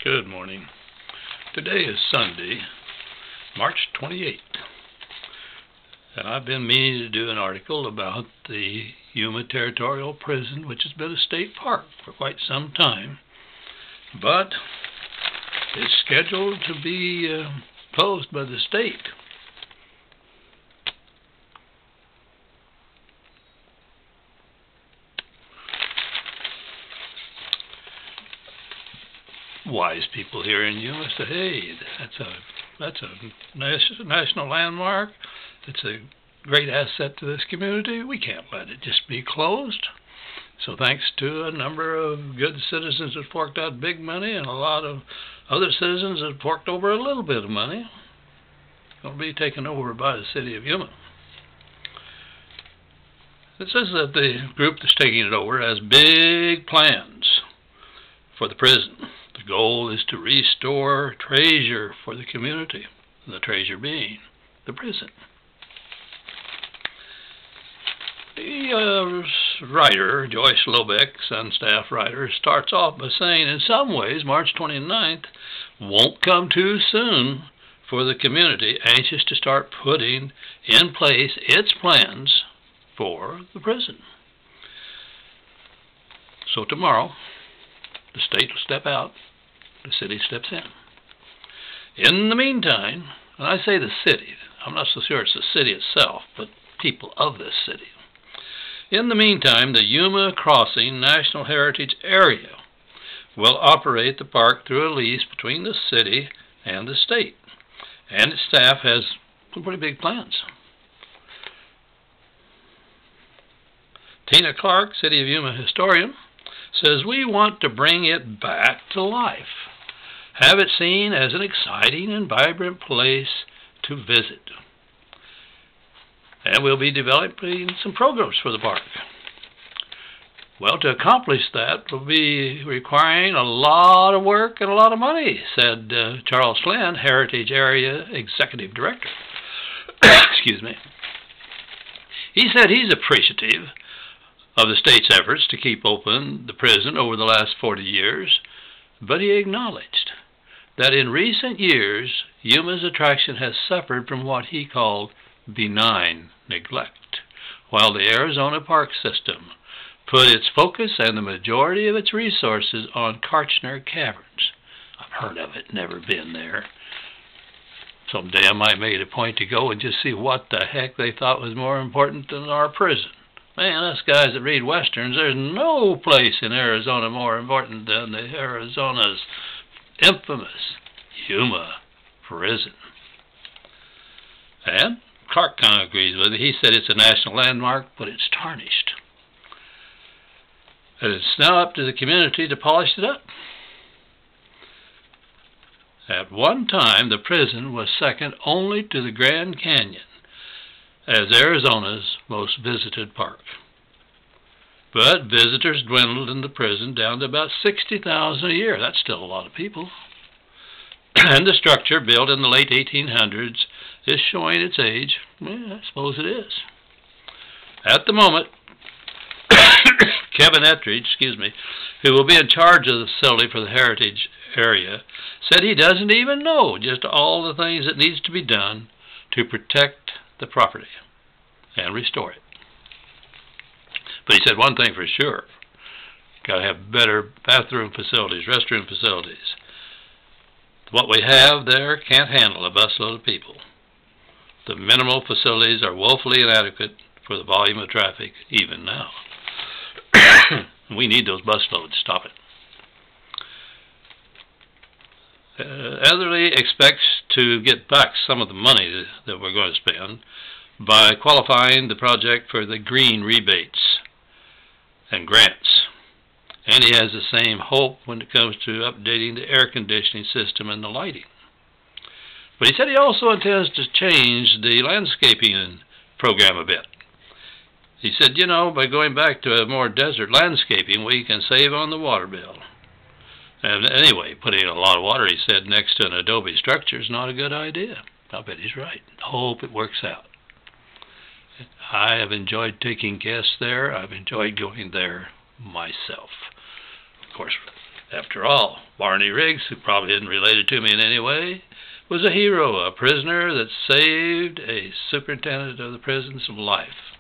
Good morning. Today is Sunday, March 28th, and I've been meaning to do an article about the Yuma Territorial Prison, which has been a state park for quite some time, but it's scheduled to be closed by the state. Wise people here in Yuma say, hey, that's a national landmark. It's a great asset to this community. We can't let it just be closed. So thanks to a number of good citizens that forked out big money and a lot of other citizens that forked over a little bit of money, it's going to be taken over by the city of Yuma. It says that the group that's taking it over has big plans for the prison. The goal is to restore treasure for the community, the treasure being the prison. The writer, Joyce Lobeck, Sun staff writer, starts off by saying, in some ways, March 29th won't come too soon for the community anxious to start putting in place its plans for the prison. So tomorrow, the state will step out, the city steps in. In the meantime, and I say the city, I'm not so sure it's the city itself, but people of this city. In the meantime, the Yuma Crossing National Heritage Area will operate the park through a lease between the city and the state, and its staff has some pretty big plans. Tina Clark, City of Yuma historian, says we want to bring it back to life, have it seen as an exciting and vibrant place to visit. And we'll be developing some programs for the park. Well, to accomplish that will be requiring a lot of work and a lot of money, said Charles Flynn, Heritage Area Executive Director. Excuse me. He said he's appreciative of the state's efforts to keep open the prison over the last 40 years, but he acknowledged that in recent years, Yuma's attraction has suffered from what he called benign neglect, while the Arizona park system put its focus and the majority of its resources on Kartchner Caverns. I've heard of it, never been there. Someday I might make it a point to go and just see what the heck they thought was more important than our prison. Man, us guys that read Westerns, there's no place in Arizona more important than the Arizona's infamous Yuma prison. And Clark kind of agrees with it. He said it's a national landmark, but it's tarnished. And it's now up to the community to polish it up. At one time, the prison was second only to the Grand Canyon as Arizona's most visited park. But visitors dwindled in the prison down to about 60,000 a year. That's still a lot of people. And the structure, built in the late 1800s, is showing its age. Well, I suppose it is. At the moment, Kevin Ettridge, who will be in charge of the facility for the heritage area, said he doesn't even know just all the things that needs to be done to protect the property and restore it. But he said one thing for sure: got to have better bathroom facilities, restroom facilities. What we have there can't handle a busload of people. The minimal facilities are woefully inadequate for the volume of traffic even now. We need those busloads to stop it. Etherly expects to get back some of the money that we're going to spend by qualifying the project for the green rebates and grants. And he has the same hope when it comes to updating the air conditioning system and the lighting. But he said he also intends to change the landscaping program a bit. He said, you know, by going back to a more desert landscaping, we can save on the water bill. And anyway, putting a lot of water, he said, next to an adobe structure is not a good idea. I bet he's right. I hope it works out. I have enjoyed taking guests there. I've enjoyed going there myself. Of course, After all, Barney Riggs, who probably isn't related to me in any way, was a hero, a prisoner that saved a superintendent of the prison some life.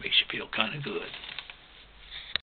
Makes you feel kind of good.